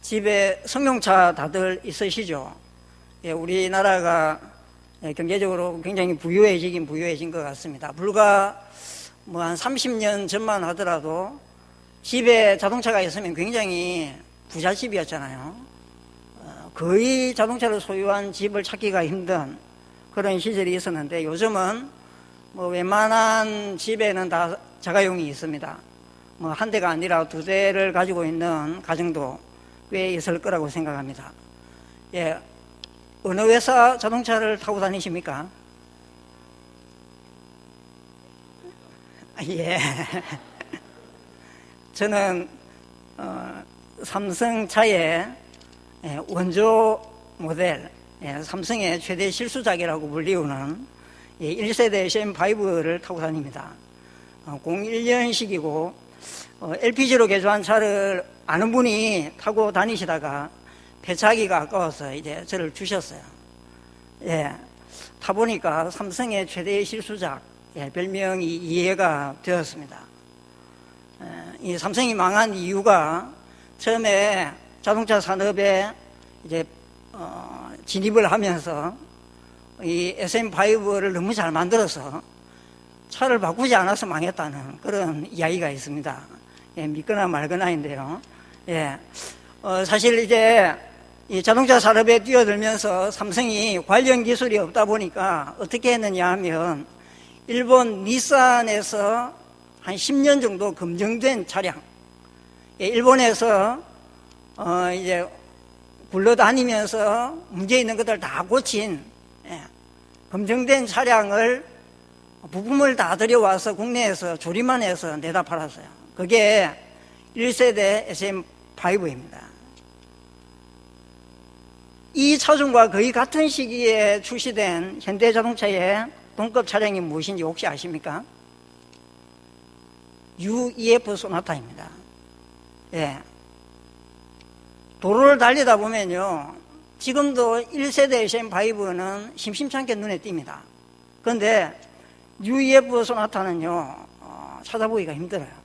집에 승용차 다들 있으시죠? 예, 우리나라가 경제적으로 굉장히 부유해진 것 같습니다. 불과 한 30년 전만 하더라도 집에 자동차가 있으면 굉장히 부잣집이었잖아요. 거의 자동차를 소유한 집을 찾기가 힘든 그런 시절이 있었는데, 요즘은 웬만한 집에는 다 자가용이 있습니다. 한 대가 아니라 두 대를 가지고 있는 가정도 꽤 있을 거라고 생각합니다. 예, 어느 회사 자동차를 타고 다니십니까? 예. 저는 삼성차의 원조 모델, 삼성의 최대 실수작이라고 불리우는 1세대 CM5를 타고 다닙니다. 01년식이고 LPG로 개조한 차를 아는 분이 타고 다니시다가 폐차하기가 아까워서 이제 저를 주셨어요. 예, 타보니까 삼성의 최대의 실수작, 별명이 이해가 되었습니다. 이 삼성이 망한 이유가 처음에 자동차 산업에 이제 진입을 하면서 이 SM5를 너무 잘 만들어서 차를 바꾸지 않아서 망했다는 그런 이야기가 있습니다. 예, 믿거나 말거나인데요. 예, 사실 이제 이 자동차 산업에 뛰어들면서 삼성이 관련 기술이 없다 보니까 어떻게 했느냐 하면 일본 닛산에서 한 10년 정도 검증된 차량, 일본에서 이제 굴러다니면서 문제 있는 것들 다 고친 검증된 차량을 부품을 다 들여와서 국내에서 조립만 해서 내다 팔았어요. 그게 1세대 SM5입니다. 이 차종과 거의 같은 시기에 출시된 현대자동차의 동급 차량이 무엇인지 혹시 아십니까? UEF 소나타입니다. 예. 도로를 달리다 보면요, 지금도 1세대 SM5는 심심찮게 눈에 띕니다. 그런데 UEF 소나타는요, 찾아보기가 힘들어요.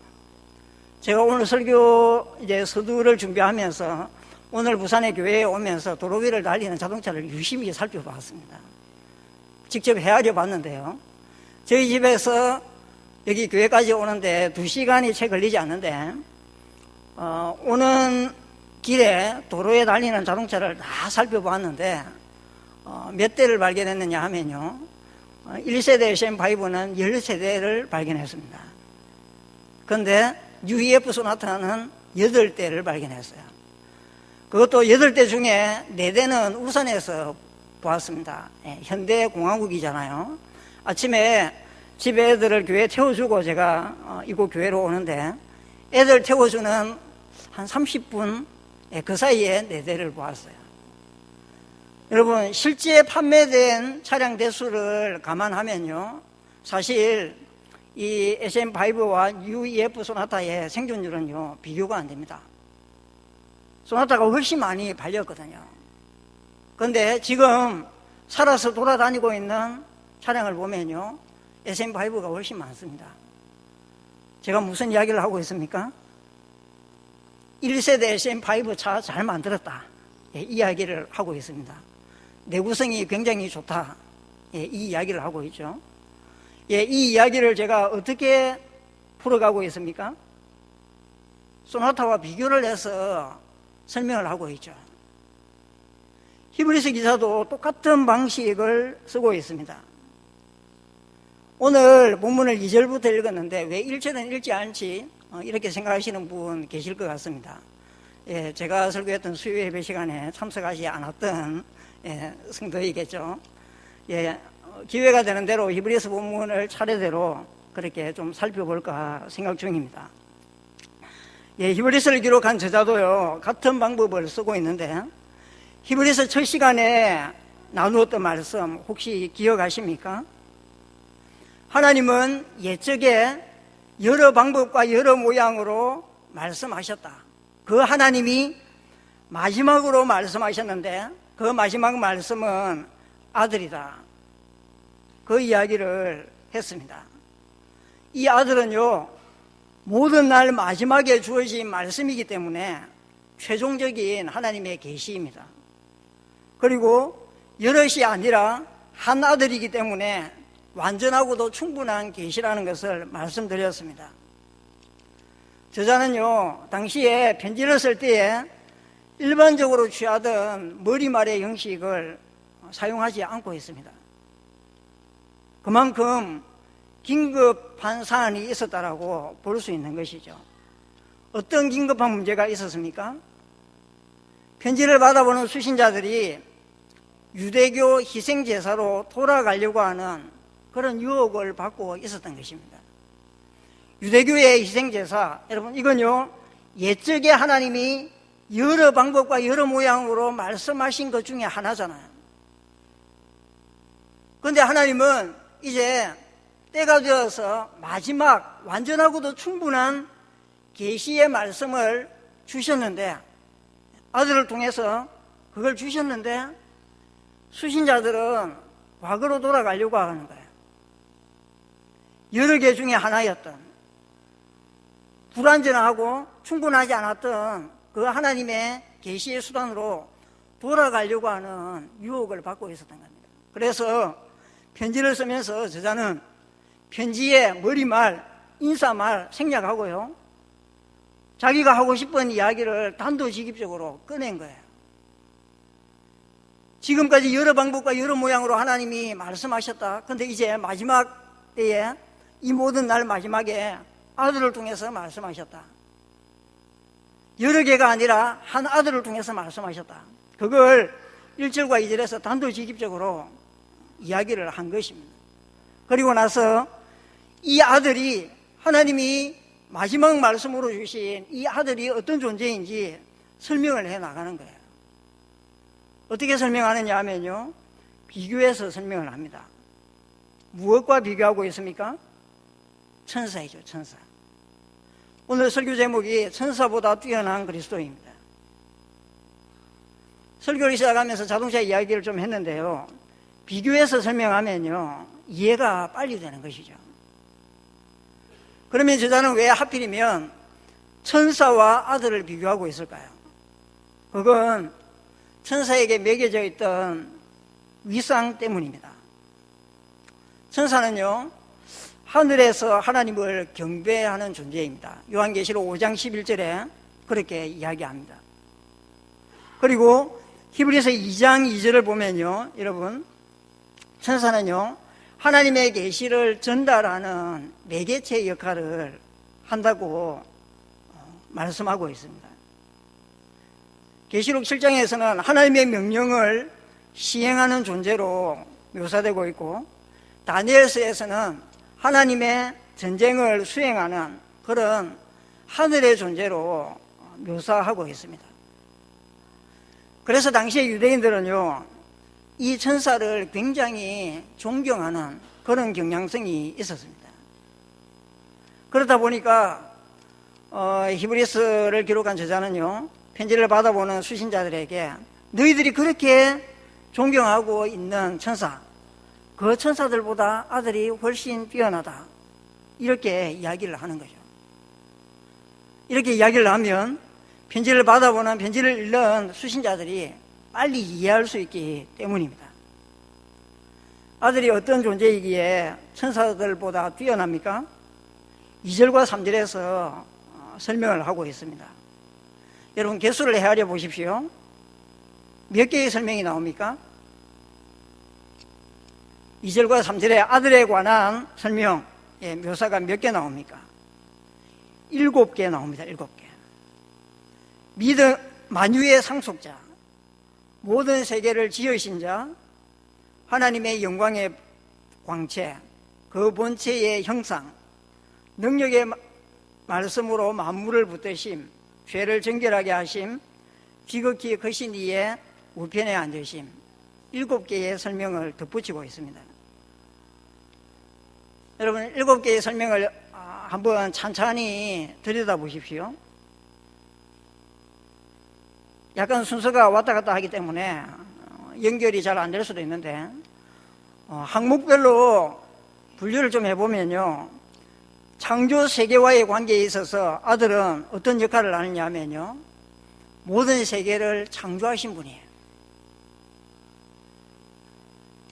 제가 오늘 설교 이제 서두를 준비하면서 오늘 부산의 교회에 오면서 도로 위를 달리는 자동차를 유심히 살펴봤습니다. 직접 헤아려 봤는데요, 저희 집에서 여기 교회까지 오는데 2시간이 채 걸리지 않는데, 오는 길에 도로에 달리는 자동차를 다 살펴봤는데, 몇 대를 발견했느냐 하면요, 1세대 SM5는 10세대를 발견했습니다. 그런데 UEF 소나타는 8대를 발견했어요. 그것도 8대 중에 4대는 우선에서 보았습니다. 현대공화국이잖아요. 아침에 집에 애들을 교회에 태워주고 제가 이곳 교회로 오는데, 애들 태워주는 한 30분 그 사이에 4대를 보았어요. 여러분, 실제 판매된 차량 대수를 감안하면요, 사실 이 SM5와 UEF 소나타의 생존율은요, 비교가 안 됩니다. 소나타가 훨씬 많이 팔렸거든요. 그런데 지금 살아서 돌아다니고 있는 차량을 보면요, SM5가 훨씬 많습니다. 제가 무슨 이야기를 하고 있습니까? 1세대 SM5 차 잘 만들었다, 이 이야기를 하고 있습니다. 내구성이 굉장히 좋다, 이 이야기를 하고 있죠. 이 이야기를 제가 어떻게 풀어가고 있습니까? 소나타와 비교를 해서 설명을 하고 있죠. 히브리서 기사도 똑같은 방식을 쓰고 있습니다. 오늘 본문을 2절부터 읽었는데 왜 1절은 읽지 않지? 이렇게 생각하시는 분 계실 것 같습니다. 제가 설교했던 수요 예배 시간에 참석하지 않았던 성도이겠죠. 기회가 되는 대로 히브리서 본문을 차례대로 그렇게 좀 살펴볼까 생각 중입니다. 히브리서를 기록한 저자도요, 같은 방법을 쓰고 있는데, 히브리서 첫 시간에 나누었던 말씀 혹시 기억하십니까? 하나님은 옛적에 여러 방법과 여러 모양으로 말씀하셨다. 그 하나님이 마지막으로 말씀하셨는데 그 마지막 말씀은 아들이다, 그 이야기를 했습니다. 이 아들은요, 모든 날 마지막에 주어진 말씀이기 때문에 최종적인 하나님의 계시입니다. 그리고 여럿이 아니라 한 아들이기 때문에 완전하고도 충분한 계시라는 것을 말씀드렸습니다. 저자는요, 당시에 편지를 쓸 때에 일반적으로 취하던 머리말의 형식을 사용하지 않고 있습니다. 그만큼 긴급한 사안이 있었다라고 볼 수 있는 것이죠. 어떤 긴급한 문제가 있었습니까? 편지를 받아보는 수신자들이 유대교 희생제사로 돌아가려고 하는 그런 유혹을 받고 있었던 것입니다. 유대교의 희생제사, 여러분 이건요, 옛적에 하나님이 여러 방법과 여러 모양으로 말씀하신 것 중에 하나잖아요. 그런데 하나님은 이제 때가 되어서 마지막 완전하고도 충분한 계시의 말씀을 주셨는데, 아들을 통해서 그걸 주셨는데 수신자들은 과거로 돌아가려고 하는 거예요. 여러 개 중에 하나였던, 불완전하고 충분하지 않았던 그 하나님의 계시의 수단으로 돌아가려고 하는 유혹을 받고 있었던 겁니다. 그래서 편지를 쓰면서 저자는 편지의 머리말, 인사말 생략하고요, 자기가 하고 싶은 이야기를 단도직입적으로 꺼낸 거예요. 지금까지 여러 방법과 여러 모양으로 하나님이 말씀하셨다. 그런데 이제 마지막 때에, 이 모든 날 마지막에 아들을 통해서 말씀하셨다. 여러 개가 아니라 한 아들을 통해서 말씀하셨다. 그걸 1절과 2절에서 단도직입적으로 이야기를 한 것입니다. 그리고 나서 이 아들이, 하나님이 마지막 말씀으로 주신 이 아들이 어떤 존재인지 설명을 해 나가는 거예요. 어떻게 설명하느냐 하면요, 비교해서 설명을 합니다. 무엇과 비교하고 있습니까? 천사이죠, 천사. 오늘 설교 제목이 천사보다 뛰어난 그리스도입니다. 설교를 시작하면서 자동차 이야기를 좀 했는데요, 비교해서 설명하면요, 이해가 빨리 되는 것이죠. 그러면 저자는 왜 하필이면 천사와 아들을 비교하고 있을까요? 그건 천사에게 매겨져 있던 위상 때문입니다. 천사는요, 하늘에서 하나님을 경배하는 존재입니다. 요한계시록 5장 11절에 그렇게 이야기합니다. 그리고 히브리서 2장 2절을 보면요, 여러분, 천사는요, 하나님의 계시를 전달하는 매개체 역할을 한다고 말씀하고 있습니다. 계시록 7장에서는 하나님의 명령을 시행하는 존재로 묘사되고 있고, 다니엘서에서는 하나님의 전쟁을 수행하는 그런 하늘의 존재로 묘사하고 있습니다. 그래서 당시의 유대인들은요, 이 천사를 굉장히 존경하는 그런 경향성이 있었습니다. 그러다 보니까 히브리서를 기록한 저자는요, 편지를 받아보는 수신자들에게 너희들이 그렇게 존경하고 있는 천사, 그 천사들보다 아들이 훨씬 뛰어나다, 이렇게 이야기를 하는 거죠. 이렇게 이야기를 하면 편지를 받아보는, 편지를 읽는 수신자들이 빨리 이해할 수 있기 때문입니다. 아들이 어떤 존재이기에 천사들보다 뛰어납니까? 2절과 3절에서 설명을 하고 있습니다. 여러분, 개수를 헤아려 보십시오. 몇 개의 설명이 나옵니까? 2절과 3절에 아들에 관한 설명, 묘사가 몇 개 나옵니까? 7개 나옵니다. 7개. 믿음, 만유의 상속자, 모든 세계를 지으신 자, 하나님의 영광의 광채, 그 본체의 형상, 능력의 말씀으로 만물을 붙드심, 죄를 정결하게 하심, 지극히 크신 이의 우편에 앉으심, 7개의 설명을 덧붙이고 있습니다. 여러분, 7개의 설명을 한번 찬찬히 들여다보십시오. 약간 순서가 왔다 갔다 하기 때문에 연결이 잘 안 될 수도 있는데, 항목별로 분류를 좀 해보면요, 창조 세계와의 관계에 있어서 아들은 어떤 역할을 하느냐 하면요, 모든 세계를 창조하신 분이에요.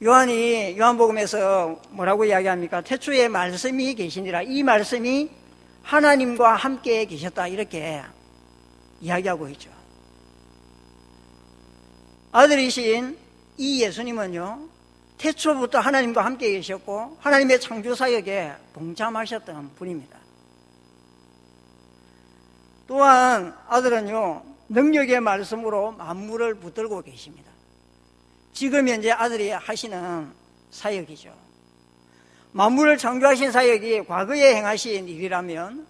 요한이 요한복음에서 뭐라고 이야기합니까? 태초에 말씀이 계시니라. 이 말씀이 하나님과 함께 계셨다, 이렇게 이야기하고 있죠. 아들이신 이 예수님은요, 태초부터 하나님과 함께 계셨고 하나님의 창조사역에 동참하셨던 분입니다. 또한 아들은요, 능력의 말씀으로 만물을 붙들고 계십니다. 지금 현재 아들이 하시는 사역이죠. 만물을 창조하신 사역이 과거에 행하신 일이라면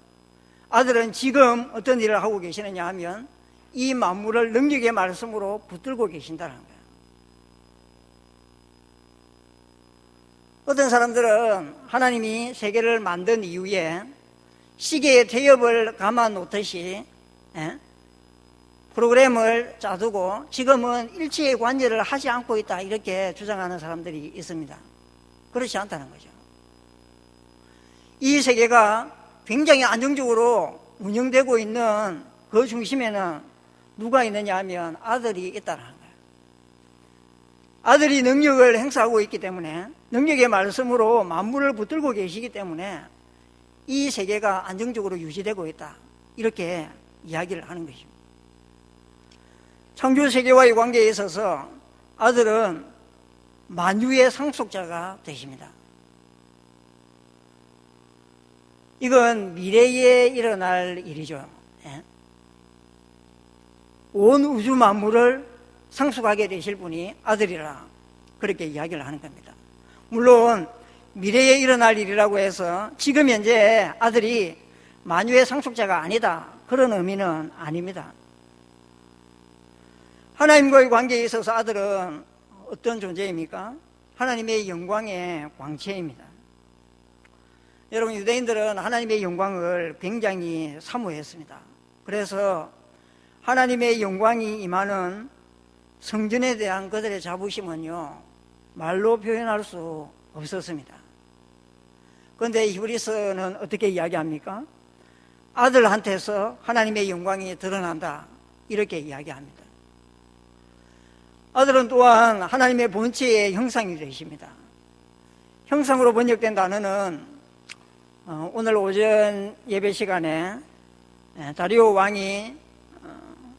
아들은 지금 어떤 일을 하고 계시느냐 하면 이 만물을 능력의 말씀으로 붙들고 계신다는 거예요. 어떤 사람들은 하나님이 세계를 만든 이후에 시계의 태엽을 감아 놓듯이 프로그램을 짜두고 지금은 일체의 관여를 하지 않고 있다, 이렇게 주장하는 사람들이 있습니다. 그렇지 않다는 거죠. 이 세계가 굉장히 안정적으로 운영되고 있는 그 중심에는 누가 있느냐 하면 아들이 있다는 거예요. 아들이 능력을 행사하고 있기 때문에, 능력의 말씀으로 만물을 붙들고 계시기 때문에 이 세계가 안정적으로 유지되고 있다, 이렇게 이야기를 하는 것입니다. 창조세계와의 관계에 있어서 아들은 만유의 상속자가 되십니다. 이건 미래에 일어날 일이죠. 온 우주 만물을 상속하게 되실 분이 아들이라, 그렇게 이야기를 하는 겁니다. 물론 미래에 일어날 일이라고 해서 지금 현재 아들이 만유의 상속자가 아니다, 그런 의미는 아닙니다. 하나님과의 관계에 있어서 아들은 어떤 존재입니까? 하나님의 영광의 광채입니다. 여러분, 유대인들은 하나님의 영광을 굉장히 사모했습니다. 그래서 하나님의 영광이 임하는 성전에 대한 그들의 자부심은요, 말로 표현할 수 없었습니다. 그런데 히브리서는 어떻게 이야기합니까? 아들한테서 하나님의 영광이 드러난다, 이렇게 이야기합니다. 아들은 또한 하나님의 본체의 형상이 되십니다. 형상으로 번역된 단어는 오늘 오전 예배 시간에 다리오 왕이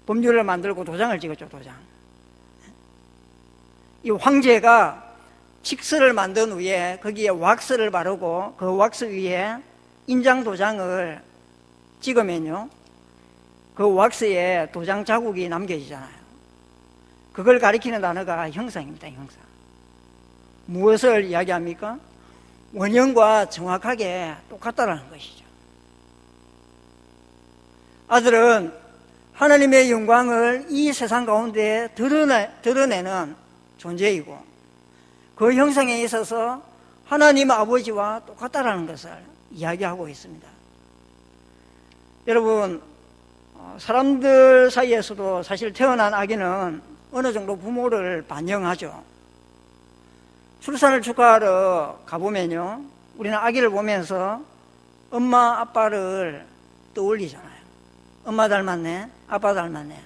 법률을 만들고 도장을 찍었죠. 도장. 이 황제가 칙서를 만든 후에 거기에 왁스를 바르고 그 왁스 위에 인장 도장을 찍으면요, 그 왁스에 도장 자국이 남겨지잖아요. 그걸 가리키는 단어가 형상입니다. 형상. 무엇을 이야기합니까? 원형과 정확하게 똑같다라는 것이죠. 아들은 하나님의 영광을 이 세상 가운데 드러내는 존재이고, 그 형상에 있어서 하나님 아버지와 똑같다라는 것을 이야기하고 있습니다. 여러분, 사람들 사이에서도 사실 태어난 아기는 어느 정도 부모를 반영하죠. 출산을 축하하러 가보면요, 우리는 아기를 보면서 엄마 아빠를 떠올리잖아요. 엄마 닮았네, 아빠 닮았네,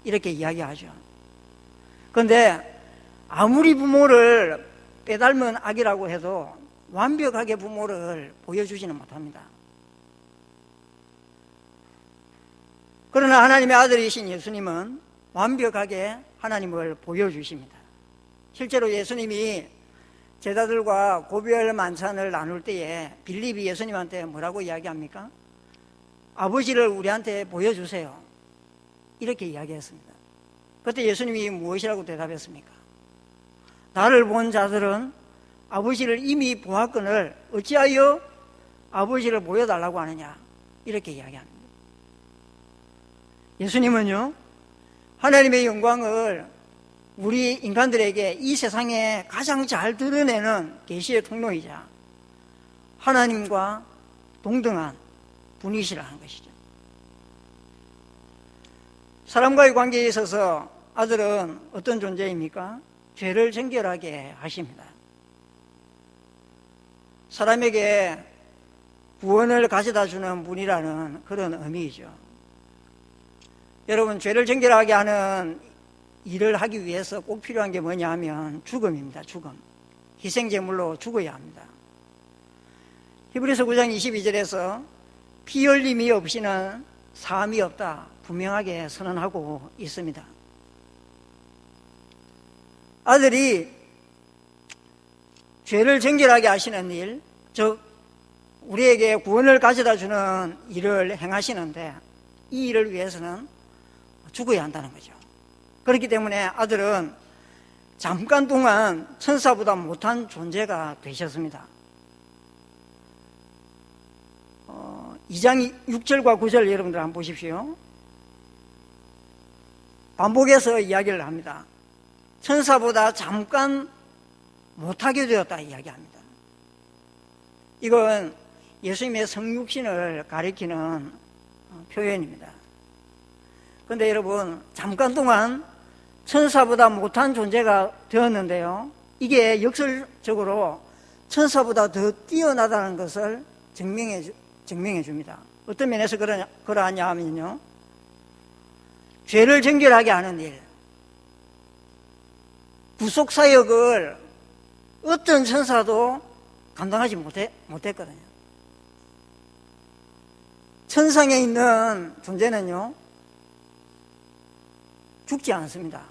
이렇게 이야기하죠. 그런데 아무리 부모를 빼닮은 아기라고 해도 완벽하게 부모를 보여주지는 못합니다. 그러나 하나님의 아들이신 예수님은 완벽하게 하나님을 보여주십니다. 실제로 예수님이 제자들과 고별 만찬을 나눌 때에 빌립이 예수님한테 뭐라고 이야기합니까? 아버지를 우리한테 보여주세요, 이렇게 이야기했습니다. 그때 예수님이 무엇이라고 대답했습니까? 나를 본 자들은 아버지를 이미 보았거늘 어찌하여 아버지를 보여달라고 하느냐, 이렇게 이야기합니다. 예수님은요, 하나님의 영광을 우리 인간들에게 이 세상에 가장 잘 드러내는 계시의 통로이자 하나님과 동등한 분이시라는 것이죠. 사람과의 관계에 있어서 아들은 어떤 존재입니까? 죄를 정결하게 하십니다. 사람에게 구원을 가져다 주는 분이라는 그런 의미이죠. 여러분, 죄를 정결하게 하는 일을 하기 위해서 꼭 필요한 게 뭐냐 하면 죽음입니다. 죽음. 희생제물로 죽어야 합니다. 히브리서 9장 22절에서 피 흘림이 없이는 사함이 없다 분명하게 선언하고 있습니다. 아들이 죄를 정결하게 하시는 일, 즉 우리에게 구원을 가져다 주는 일을 행하시는데 이 일을 위해서는 죽어야 한다는 거죠. 그렇기 때문에 아들은 잠깐 동안 천사보다 못한 존재가 되셨습니다. 2장 6절과 9절 여러분들 한번 보십시오. 반복해서 이야기를 합니다. 천사보다 잠깐 못하게 되었다 이야기합니다. 이건 예수님의 성육신을 가리키는 표현입니다. 그런데 여러분, 잠깐 동안 천사보다 못한 존재가 되었는데요, 이게 역설적으로 천사보다 더 뛰어나다는 것을 증명해 줍니다. 어떤 면에서 그러하냐 하면요, 죄를 정결하게 하는 일, 구속사역을 어떤 천사도 감당하지 못했거든요. 천상에 있는 존재는요, 죽지 않습니다.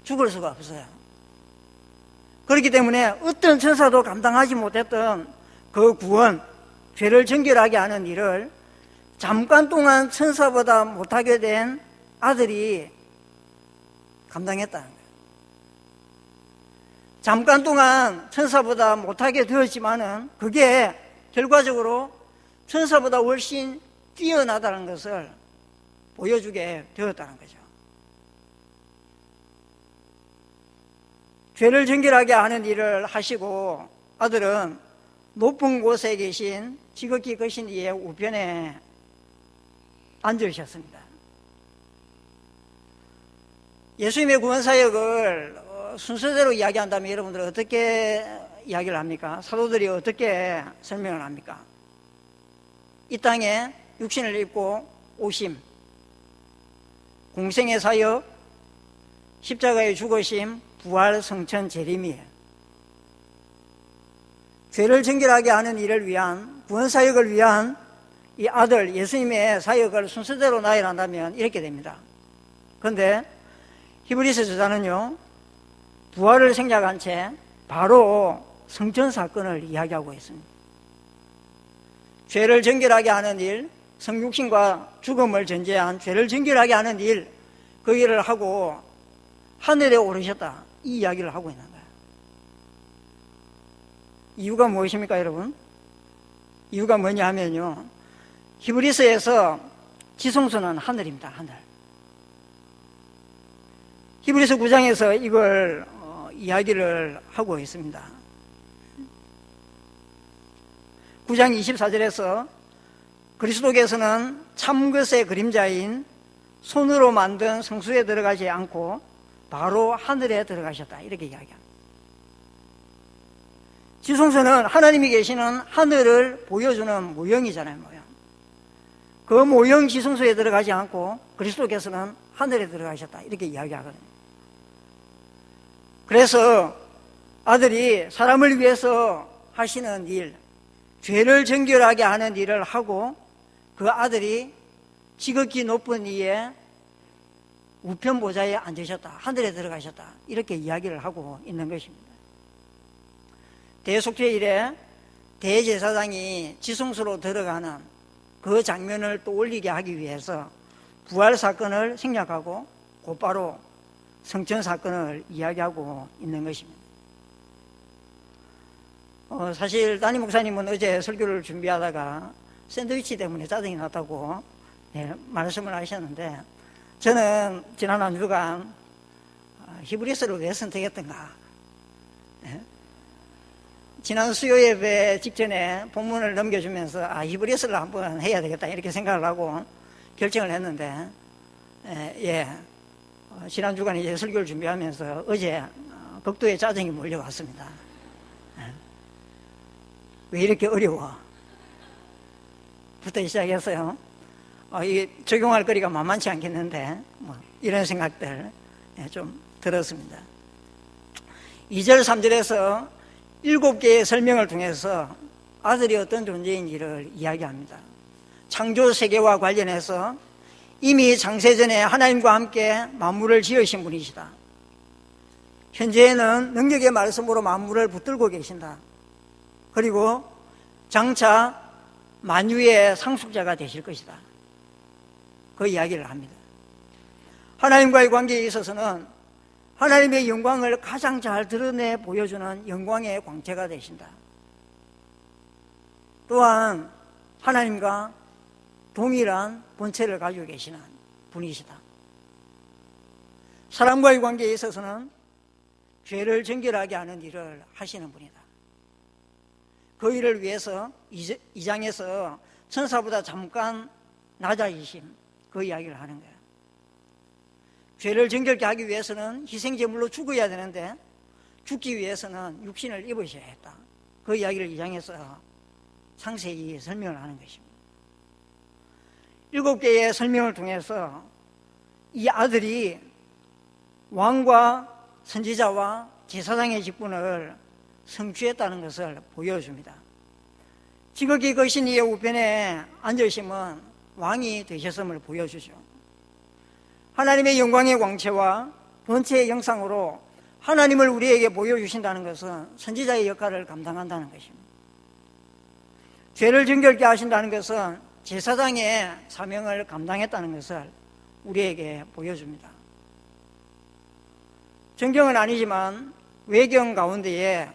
죽을 수가 없어요. 그렇기 때문에 어떤 천사도 감당하지 못했던 그 구원, 죄를 정결하게 하는 일을 잠깐 동안 천사보다 못하게 된 아들이 감당했다는 거예요. 잠깐 동안 천사보다 못하게 되었지만은 그게 결과적으로 천사보다 훨씬 뛰어나다는 것을 보여주게 되었다는 거죠. 죄를 정결하게 하는 일을 하시고 아들은 높은 곳에 계신 지극히 크신 이의 우편에 앉으셨습니다. 예수님의 구원사역을 순서대로 이야기한다면 여러분들은 어떻게 이야기를 합니까? 사도들이 어떻게 설명을 합니까? 이 땅에 육신을 입고 오심, 공생의 사역, 십자가의 죽으심, 부활, 성천, 재림이에요. 죄를 정결하게 하는 일을 위한, 구원사역을 위한 이 아들 예수님의 사역을 순서대로 나열한다면 이렇게 됩니다. 그런데 히브리서 저자는요, 부활을 생략한 채 바로 성천 사건을 이야기하고 있습니다. 죄를 정결하게 하는 일, 성육신과 죽음을 전제한 죄를 정결하게 하는 일, 그 일을 하고 하늘에 오르셨다, 이 이야기를 하고 있는 거예요. 이유가 무엇입니까, 여러분? 이유가 뭐냐 하면요, 히브리서에서 지성소는 하늘입니다. 하늘. 히브리서 9장에서 이걸 이야기를 하고 있습니다. 9장 24절에서 그리스도께서는 참것의 그림자인 손으로 만든 성수에 들어가지 않고 바로 하늘에 들어가셨다, 이렇게 이야기합니다. 지성소는 하나님이 계시는 하늘을 보여주는 모형이잖아요, 모형. 그 모형 지성소에 들어가지 않고 그리스도께서는 하늘에 들어가셨다, 이렇게 이야기하거든요. 그래서 아들이 사람을 위해서 하시는 일, 죄를 정결하게 하는 일을 하고 그 아들이 지극히 높은 이에 우편 보좌에 앉으셨다, 하늘에 들어가셨다, 이렇게 이야기를 하고 있는 것입니다. 대속죄 이래 대제사장이 지성소로 들어가는 그 장면을 떠올리게 하기 위해서 부활 사건을 생략하고 곧바로 성천 사건을 이야기하고 있는 것입니다. 사실 담임 목사님은 어제 설교를 준비하다가 샌드위치 때문에 짜증이 났다고 말씀을 하셨는데, 저는 지난 한 주간 히브리서를 왜 선택했던가, 지난 수요 예배 직전에 본문을 넘겨주면서 히브리서를 한번 해야 되겠다, 이렇게 생각을 하고 결정을 했는데, 지난 주간 이제 설교를 준비하면서 어제 극도의 짜증이 몰려왔습니다. 왜 이렇게 어려워? 부터 시작했어요. 이게 적용할 거리가 만만치 않겠는데 이런 생각들 좀 들었습니다. 2절 3절에서 7개의 설명을 통해서 아들이 어떤 존재인지를 이야기합니다. 창조 세계와 관련해서 이미 창세전에 하나님과 함께 만물을 지으신 분이시다. 현재에는 능력의 말씀으로 만물을 붙들고 계신다. 그리고 장차 만유의 상속자가 되실 것이다. 그 이야기를 합니다. 하나님과의 관계에 있어서는 하나님의 영광을 가장 잘 드러내 보여주는 영광의 광채가 되신다. 또한 하나님과 동일한 본체를 가지고 계시는 분이시다. 사람과의 관계에 있어서는 죄를 정결하게 하는 일을 하시는 분이다. 그 일을 위해서 2장에서 천사보다 잠깐 낮아지심, 그 이야기를 하는 거예요. 죄를 정결케 하기 위해서는 희생제물로 죽어야 되는데 죽기 위해서는 육신을 입으셔야 했다. 그 이야기를 2장에서 상세히 설명을 하는 것입니다. 7개의 설명을 통해서 이 아들이 왕과 선지자와 제사장의 직분을 성취했다는 것을 보여줍니다. 지극히 거신 이의 우편에 앉으심은 왕이 되셨음을 보여주죠. 하나님의 영광의 광채와 본체의 형상으로 하나님을 우리에게 보여주신다는 것은 선지자의 역할을 감당한다는 것입니다. 죄를 정결케 하신다는 것은 제사장의 사명을 감당했다는 것을 우리에게 보여줍니다. 성경은 아니지만 외경 가운데에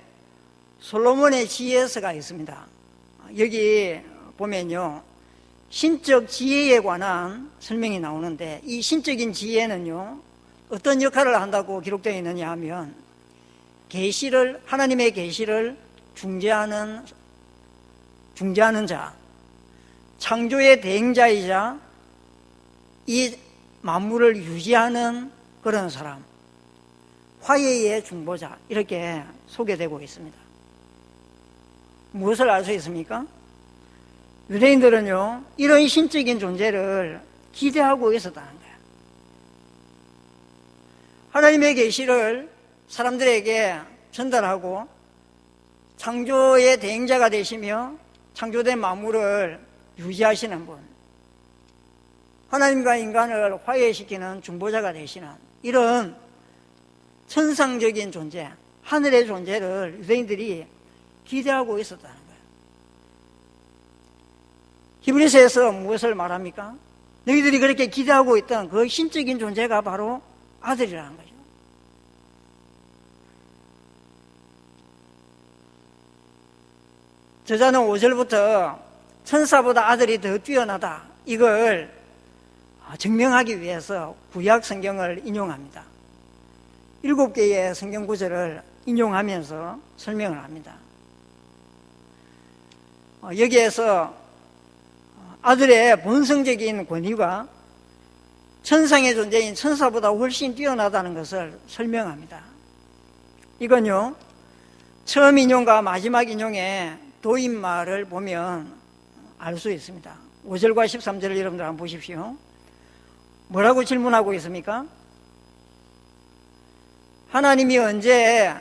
솔로몬의 지혜서가 있습니다. 여기 보면요, 신적 지혜에 관한 설명이 나오는데 이 신적인 지혜는요, 어떤 역할을 한다고 기록되어 있느냐 하면 계시를, 하나님의 계시를 중재하는 자, 창조의 대행자이자 이 만물을 유지하는 그런 사람, 화해의 중보자, 이렇게 소개되고 있습니다. 무엇을 알 수 있습니까? 유대인들은요, 이런 신적인 존재를 기대하고 있었다는 거예요. 하나님의 계시를 사람들에게 전달하고 창조의 대행자가 되시며 창조된 만물을 유지하시는 분, 하나님과 인간을 화해시키는 중보자가 되시는 이런 천상적인 존재, 하늘의 존재를 유대인들이 기대하고 있었다는 거예요. 히브리서에서 무엇을 말합니까? 너희들이 그렇게 기대하고 있던 그 신적인 존재가 바로 아들이라는 거죠. 저자는 5절부터 천사보다 아들이 더 뛰어나다, 이걸 증명하기 위해서 구약 성경을 인용합니다. 7개의 성경 구절을 인용하면서 설명을 합니다. 여기에서 아들의 본성적인 권위가 천상의 존재인 천사보다 훨씬 뛰어나다는 것을 설명합니다. 이건요, 처음 인용과 마지막 인용의 도입말을 보면 알 수 있습니다. 5절과 13절을 여러분들 한번 보십시오. 뭐라고 질문하고 있습니까? 하나님이 언제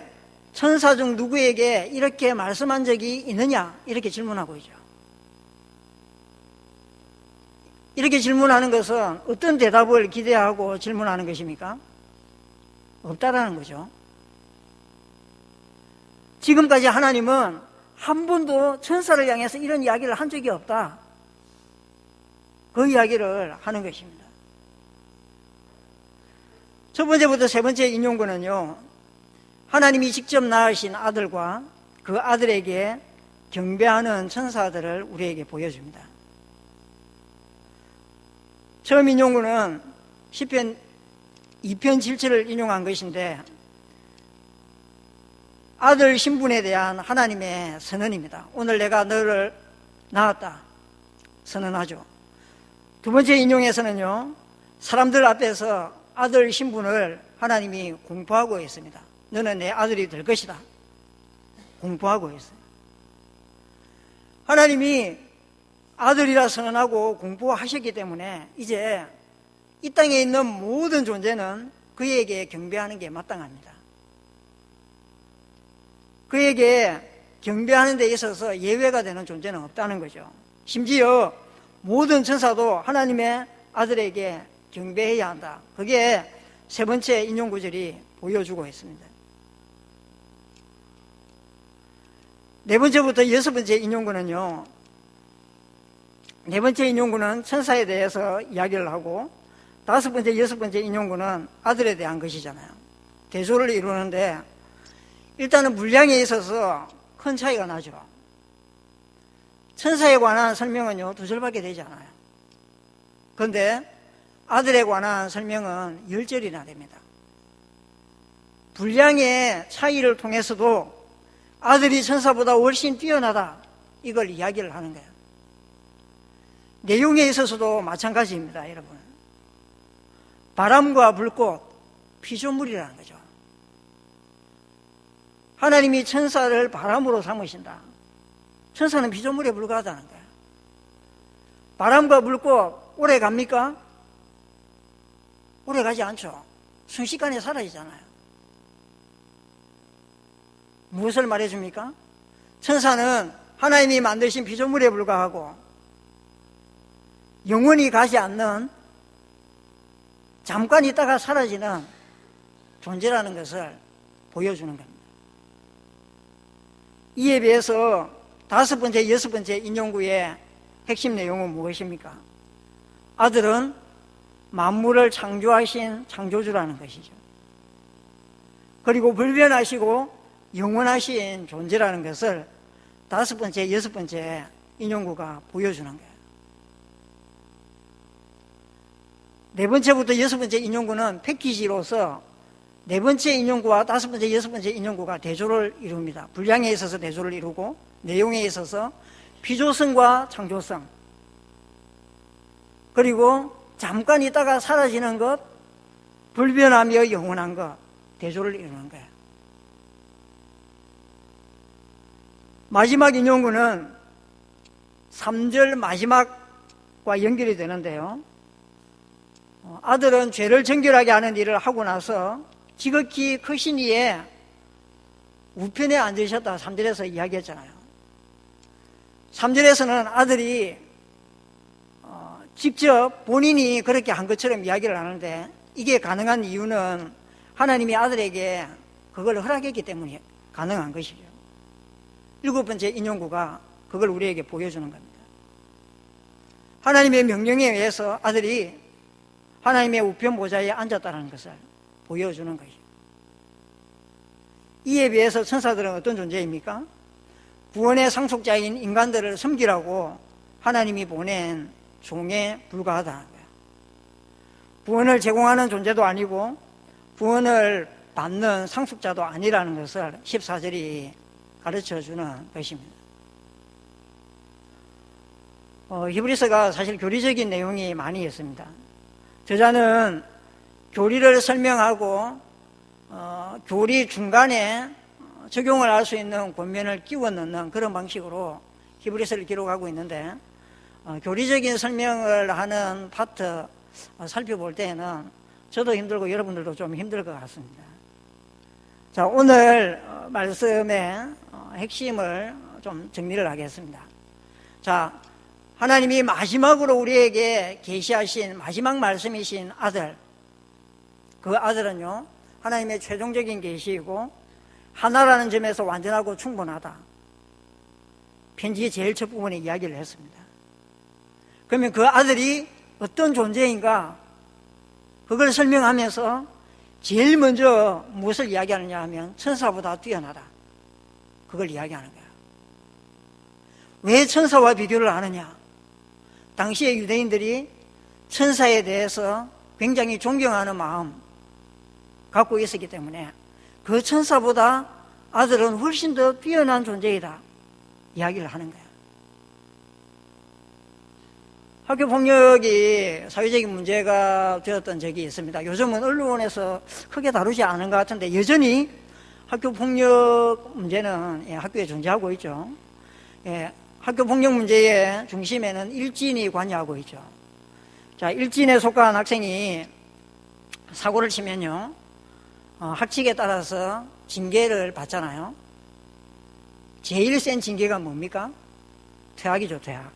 천사 중 누구에게 이렇게 말씀한 적이 있느냐? 이렇게 질문하고 있죠. 이렇게 질문하는 것은 어떤 대답을 기대하고 질문하는 것입니까? 없다라는 거죠. 지금까지 하나님은 한 번도 천사를 향해서 이런 이야기를 한 적이 없다. 그 이야기를 하는 것입니다. 첫 번째부터 세 번째 인용구는요, 하나님이 직접 낳으신 아들과 그 아들에게 경배하는 천사들을 우리에게 보여줍니다. 처음 인용구는 시편 2편 7절을 인용한 것인데 아들 신분에 대한 하나님의 선언입니다. 오늘 내가 너를 낳았다 선언하죠. 두 번째 인용에서는요, 사람들 앞에서 아들 신분을 하나님이 공포하고 있습니다. 너는 내 아들이 될 것이다. 공포하고 있어요. 하나님이 아들이라 선언하고 공부하셨기 때문에 이제 이 땅에 있는 모든 존재는 그에게 경배하는 게 마땅합니다. 그에게 경배하는 데 있어서 예외가 되는 존재는 없다는 거죠. 심지어 모든 천사도 하나님의 아들에게 경배해야 한다. 그게 세 번째 인용구절이 보여주고 있습니다. 네 번째부터 여섯 번째 인용구는요, 네 번째 인용구는 천사에 대해서 이야기를 하고, 다섯 번째, 여섯 번째 인용구는 아들에 대한 것이잖아요. 대조를 이루는데 일단은 분량에 있어서 큰 차이가 나죠. 천사에 관한 설명은요, 두 절밖에 되지 않아요. 그런데 아들에 관한 설명은 10절이나 됩니다. 분량의 차이를 통해서도 아들이 천사보다 훨씬 뛰어나다, 이걸 이야기를 하는 거예요. 내용에 있어서도 마찬가지입니다, 여러분. 바람과 불꽃, 피조물이라는 거죠. 하나님이 천사를 바람으로 삼으신다. 천사는 피조물에 불과하다는 거예요. 바람과 불꽃 오래 갑니까? 오래 가지 않죠. 순식간에 사라지잖아요. 무엇을 말해줍니까? 천사는 하나님이 만드신 피조물에 불과하고 영원히 가지 않는, 잠깐 있다가 사라지는 존재라는 것을 보여주는 겁니다. 이에 비해서 다섯 번째, 여섯 번째 인용구의 핵심 내용은 무엇입니까? 아들은 만물을 창조하신 창조주라는 것이죠. 그리고 불변하시고 영원하신 존재라는 것을 다섯 번째, 여섯 번째 인용구가 보여주는 거예요. 네 번째부터 여섯 번째 인용구는 패키지로서 네 번째 인용구와 다섯 번째, 여섯 번째 인용구가 대조를 이룹니다. 분량에 있어서 대조를 이루고, 내용에 있어서 피조성과 창조성, 그리고 잠깐 있다가 사라지는 것, 불변하며 영원한 것, 대조를 이루는 거예요. 마지막 인용구는 3절 마지막과 연결이 되는데요, 아들은 죄를 정결하게 하는 일을 하고 나서 지극히 크신 이에 우편에 앉으셨다, 3절에서 이야기했잖아요. 3절에서는 아들이 직접 본인이 그렇게 한 것처럼 이야기를 하는데, 이게 가능한 이유는 하나님이 아들에게 그걸 허락했기 때문에 가능한 것이죠. 일곱 번째 인용구가 그걸 우리에게 보여주는 겁니다. 하나님의 명령에 의해서 아들이 하나님의 우편 보좌에 앉았다는 것을 보여주는 것이죠. 이에 비해서 천사들은 어떤 존재입니까? 구원의 상속자인 인간들을 섬기라고 하나님이 보낸 종에 불과하다는 거예요. 구원을 제공하는 존재도 아니고 구원을 받는 상속자도 아니라는 것을 14절이 가르쳐주는 것입니다. 히브리서가 사실 교리적인 내용이 많이 있습니다. 저자는 교리를 설명하고 교리 중간에 적용을 할 수 있는 권면을 끼워 넣는 그런 방식으로 히브리서를 기록하고 있는데, 교리적인 설명을 하는 파트 살펴볼 때에는 저도 힘들고 여러분들도 좀 힘들 것 같습니다. 자, 오늘 말씀의 핵심을 좀 정리를 하겠습니다. 자, 하나님이 마지막으로 우리에게 계시하신 마지막 말씀이신 아들, 그 아들은요, 하나님의 최종적인 계시이고 하나라는 점에서 완전하고 충분하다. 편지의 제일 첫 부분에 이야기를 했습니다. 그러면 그 아들이 어떤 존재인가, 그걸 설명하면서 제일 먼저 무엇을 이야기하느냐 하면 천사보다 뛰어나다, 그걸 이야기하는 거야. 왜 천사와 비교를 하느냐? 당시의 유대인들이 천사에 대해서 굉장히 존경하는 마음 갖고 있었기 때문에 그 천사보다 아들은 훨씬 더 뛰어난 존재이다 이야기를 하는 거야. 학교 폭력이 사회적인 문제가 되었던 적이 있습니다. 요즘은 언론에서 크게 다루지 않은 것 같은데 여전히 학교 폭력 문제는 학교에 존재하고 있죠. 학교 폭력 문제의 중심에는 일진이 관여하고 있죠. 자, 일진에 속한 학생이 사고를 치면요, 학칙에 따라서 징계를 받잖아요. 제일 센 징계가 뭡니까? 퇴학이죠, 퇴학.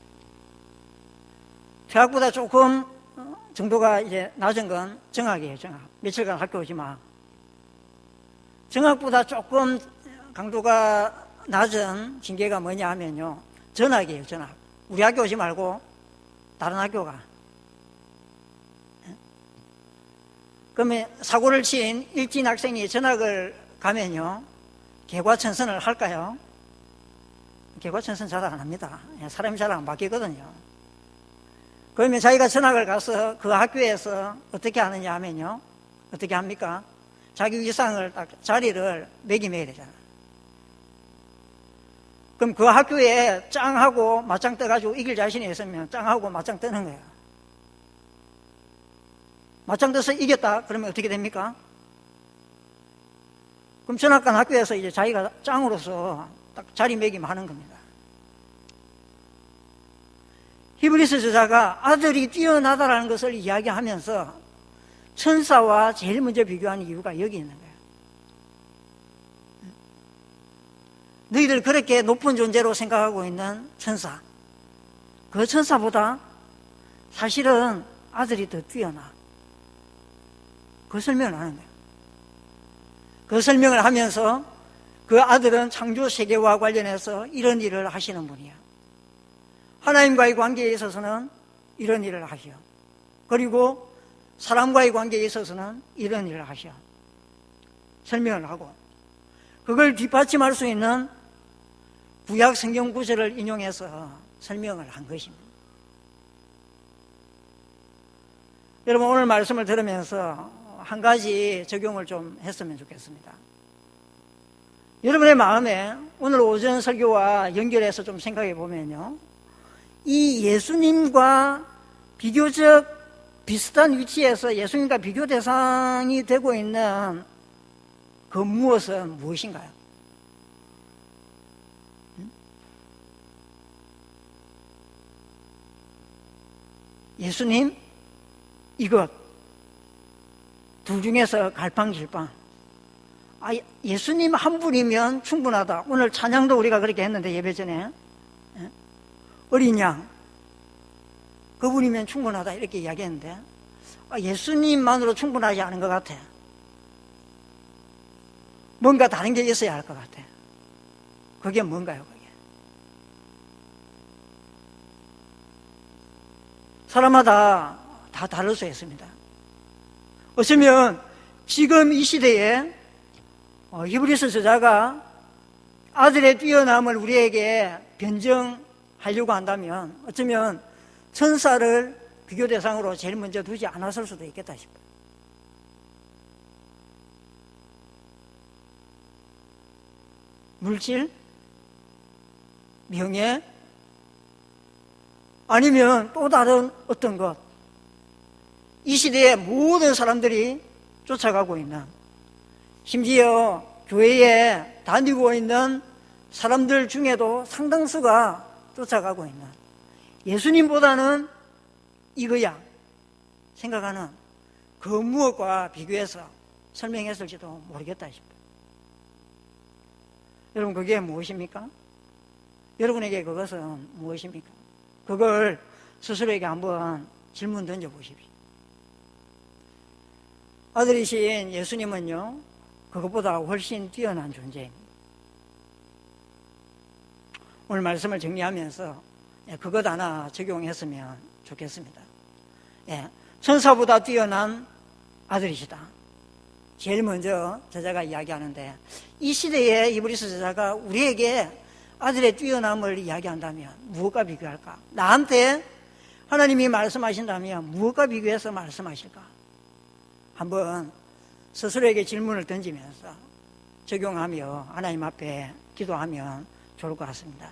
퇴학보다 조금 정도가 이제 낮은 건 정학이에요, 정학. 며칠간 학교 오지 마. 정학보다 조금 강도가 낮은 징계가 뭐냐 하면요, 전학이에요, 전학. 우리 학교 오지 말고 다른 학교 가. 그러면 사고를 친 일진 학생이 전학을 가면요, 개과천선을 할까요? 개과천선 잘 안 합니다. 사람이 잘 안 바뀌거든요. 그러면 자기가 전학을 가서 그 학교에서 어떻게 하느냐 하면요, 어떻게 합니까? 자기 위상을 딱 자리를 매김해야 되잖아요. 그럼 그 학교에 짱하고 맞짱 떠가지고 이길 자신이 있으면 짱하고 맞짱 뜨는 거예요. 맞짱 떠서 이겼다 그러면 어떻게 됩니까? 그럼 전학 간 학교에서 이제 자기가 짱으로서 딱 자리매김하는 겁니다. 히브리서 저자가 아들이 뛰어나다라는 것을 이야기하면서 천사와 제일 먼저 비교하는 이유가 여기 있는 거예요. 너희들 그렇게 높은 존재로 생각하고 있는 천사, 그 천사보다 사실은 아들이 더 뛰어나. 그 설명을 하는 거예요. 그 설명을 하면서 그 아들은 창조 세계와 관련해서 이런 일을 하시는 분이야. 하나님과의 관계에 있어서는 이런 일을 하셔. 그리고 사람과의 관계에 있어서는 이런 일을 하셔. 설명을 하고 그걸 뒷받침할 수 있는 구약 성경 구절을 인용해서 설명을 한 것입니다. 여러분, 오늘 말씀을 들으면서 한 가지 적용을 좀 했으면 좋겠습니다. 여러분의 마음에 오늘 오전 설교와 연결해서 좀 생각해 보면요, 이 예수님과 비교적 비슷한 위치에서 예수님과 비교 대상이 되고 있는 그 무엇은 무엇인가요? 예수님, 이것. 둘 중에서 갈팡질팡. 예수님 한 분이면 충분하다. 오늘 찬양도 우리가 그렇게 했는데, 예배 전에. 어린 양, 그분이면 충분하다. 이렇게 이야기했는데, 예수님만으로 충분하지 않은 것 같아. 뭔가 다른 게 있어야 할 것 같아. 그게 뭔가요, 그게? 사람마다 다 다를 수 있습니다. 어쩌면 지금 이 시대에 히브리서 저자가 아들의 뛰어남을 우리에게 변증하려고 한다면 어쩌면 천사를 비교 대상으로 제일 먼저 두지 않았을 수도 있겠다 싶어요. 물질? 명예? 아니면 또 다른 어떤 것? 이 시대에 모든 사람들이 쫓아가고 있는, 심지어 교회에 다니고 있는 사람들 중에도 상당수가 쫓아가고 있는 예수님보다는 이거야 생각하는 그 무엇과 비교해서 설명했을지도 모르겠다 싶어요. 여러분, 그게 무엇입니까? 여러분에게 그것은 무엇입니까? 그걸 스스로에게 한번 질문 던져보십시오. 아들이신 예수님은요, 그것보다 훨씬 뛰어난 존재입니다. 오늘 말씀을 정리하면서 그것 하나 적용했으면 좋겠습니다. 천사보다 뛰어난 아들이시다. 제일 먼저 저자가 이야기하는데, 이 시대에 히브리서 저자가 우리에게 아들의 뛰어남을 이야기한다면 무엇과 비교할까? 나한테 하나님이 말씀하신다면 무엇과 비교해서 말씀하실까? 한번 스스로에게 질문을 던지면서 적용하며 하나님 앞에 기도하면 좋을 것 같습니다.